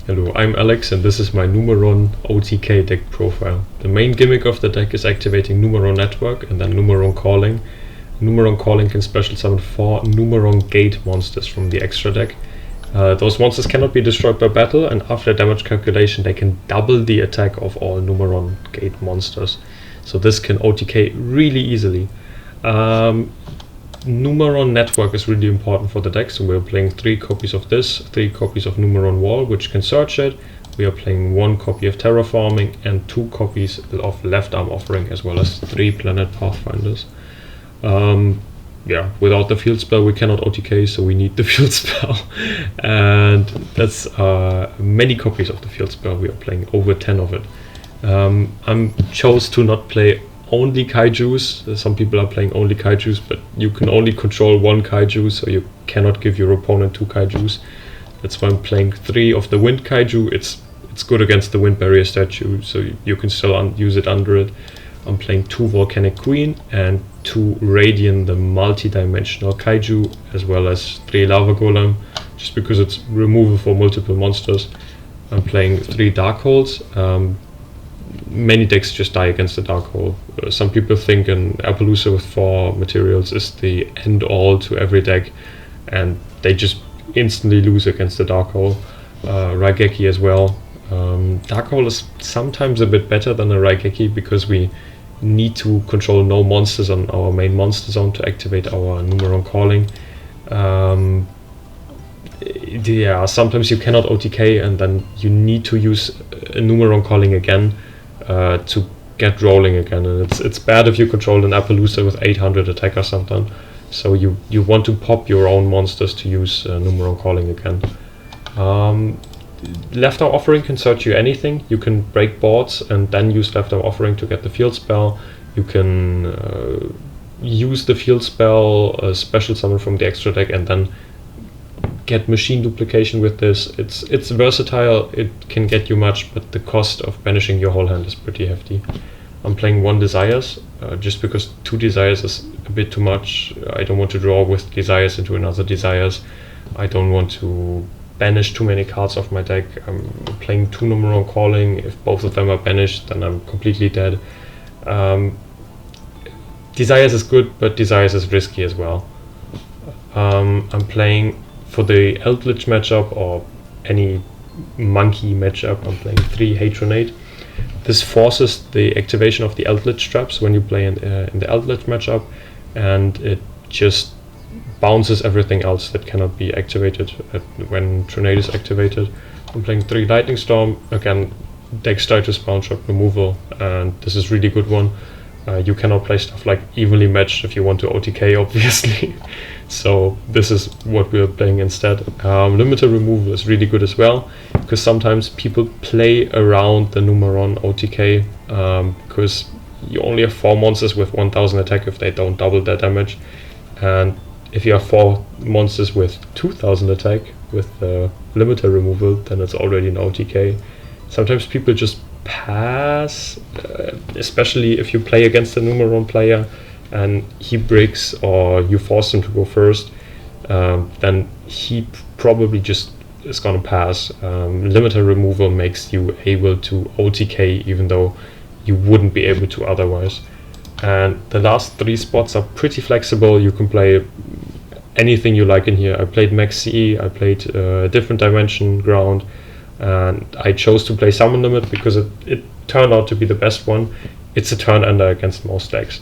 Hello, I'm Alex and this is my Numeron OTK deck profile. The main gimmick of the deck is activating Numeron Network and then Numeron Calling. Numeron Calling can special summon 4 Numeron Gate monsters from the extra deck. Those monsters cannot be destroyed by battle, and after damage calculation they can double the attack of all Numeron Gate monsters. So this can OTK really easily. Numeron Network is really important for the deck, so we're playing 3 copies of this, 3 copies of Numeron Wall, which can search it. We are playing 1 copy of Terraforming and 2 copies of Left Arm Offering, as well as 3 Planet Pathfinders. Yeah, without the field spell we cannot OTK, so we need the field spell. And that's many copies of the field spell. We are playing over 10 of it. I chose to not play only Kaijus. Some people are playing only Kaijus, but you can only control 1 Kaiju, so you cannot give your opponent 2 Kaijus. That's why I'm playing 3 of the Wind Kaiju. It's good against the Wind Barrier statue, so you can still use it under it. I'm playing 2 Volcanic Queen and 2 Radiant, the multi-dimensional Kaiju, as well as 3 Lava Golem, just because it's removal for multiple monsters. I'm playing 3 Darkholes. Many decks just die against the Darkhole. Some people think an Appaloosa with 4 materials is the end-all to every deck, and they just instantly lose against the Darkhole. Raigeki as well. Darkhole is sometimes a bit better than a Raigeki because we need to control no monsters on our main monster zone to activate our Numeron Calling. Yeah, sometimes you cannot OTK and then you need to use a Numeron Calling again to get rolling again, and it's bad if you control an Appaloosa with 800 attack or something. So you want to pop your own monsters to use Numeron Calling again. Left Arm Offering can search you anything. You can break boards and then use Left Arm Offering to get the field spell. You can use the field spell, special summon from the extra deck, and then get machine duplication with this. It's versatile, it can get you much, but the cost of banishing your whole hand is pretty hefty. I'm playing 1 Desires, just because 2 Desires is a bit too much. I don't want to draw with Desires into another Desires. I don't want to banish too many cards off my deck. I'm playing 2 Numeron Calling. If both of them are banished, then I'm completely dead. Desires is good, but Desires is risky as well. I'm playing for the Eldlich matchup or any monkey matchup. I'm playing 3 Trunaded. This forces the activation of the Eldlich traps when you play in the Eldlich matchup, and it just bounces everything else that cannot be activated when Trunaded is activated. I'm playing 3 Lightning Storm, again deck status bounce trap removal, and this is really good one. You cannot play stuff like Evenly Matched if you want to OTK, obviously. So this is what we're playing instead. Limiter removal is really good as well, because sometimes people play around the Numeron OTK, because you only have 4 monsters with 1000 attack if they don't double their damage, and if you have 4 monsters with 2000 attack with limiter removal, then it's already an OTK. Sometimes people just pass, especially if you play against a Numeron player and he bricks or you force him to go first, then he probably just is gonna pass. Limiter removal makes you able to OTK even though you wouldn't be able to otherwise. And the last 3 spots are pretty flexible. You can play anything you like in here. I played Max CE, I played Different Dimension Ground, and I chose to play Summon Limit because it turned out to be the best one. It's a turn ender against most decks.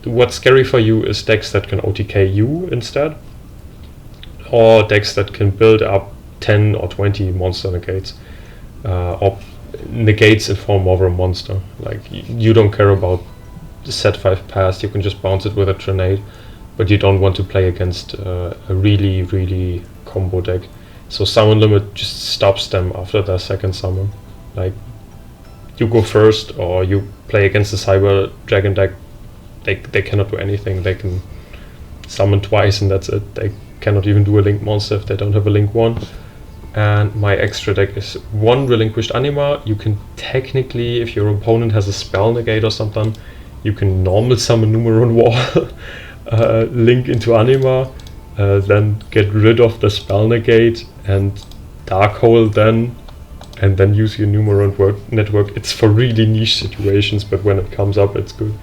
What's scary for you is decks that can OTK you instead, or decks that can build up 10 or 20 monster negates, or negates in form of a monster. Like you don't care about the set 5 pass, you can just bounce it with a Trunaded, but you don't want to play against a really combo deck. So Summon Limit just stops them after their second summon. Like you go first or you play against the Cyber Dragon deck, they cannot do anything. They can summon twice and that's it. They cannot even do a Link monster if they don't have a Link 1. And my extra deck is 1 Relinquished Anima. You can technically, if your opponent has a spell negate or something, you can normal summon Numeron Wall, link into Anima, then get rid of the spell negate and Darkhole then, and then use your Numeron network. It's for really niche situations, but when it comes up, it's good.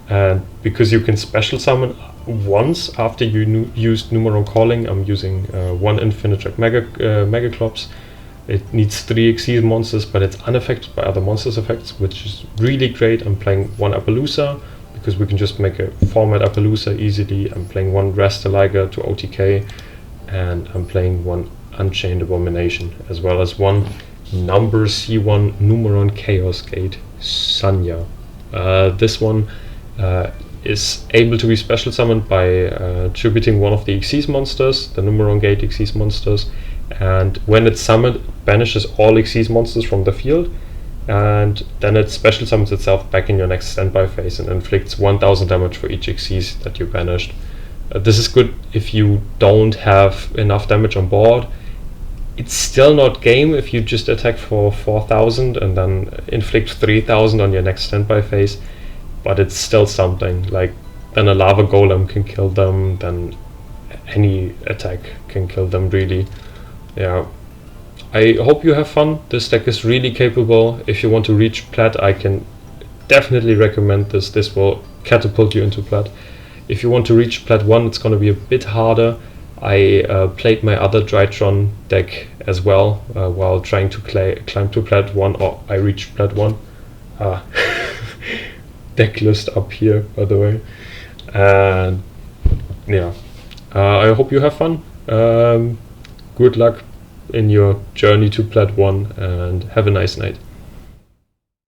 And because you can special summon once after you used Numeron calling, I'm using one Infinitrack Megaclops. It needs 3 Xyz monsters, but it's unaffected by other monsters' effects, which is really great. I'm playing one Appaloosa, because we can just make a format Appaloosa easily. I'm playing one Rastaliger to OTK, and I'm playing one Unchained Abomination, as well as one number C1 Numeron Chaos Gate Sanya. This one is able to be special summoned by tributing one of the Xyz monsters, the Numeron Gate Xyz monsters, and when it's summoned, it banishes all Xyz monsters from the field, and then it special summons itself back in your next standby phase and inflicts 1000 damage for each Xyz that you banished. This is good if you don't have enough damage on board. It's still not game if you just attack for 4000 and then inflict 3000 on your next standby phase, but it's still something. Like, then a lava golem can kill them, then any attack can kill them, really. Yeah, I hope you have fun. This deck is really capable. If you want to reach Plat, I can definitely recommend this. This will catapult you into Plat. If you want to reach Plat 1, it's going to be a bit harder. I played my other Drytron deck as well while trying to climb to Plat 1, or I reached Plat 1. Decklist up here, by the way. And yeah, I hope you have fun. Good luck in your journey to Plat 1, and have a nice night.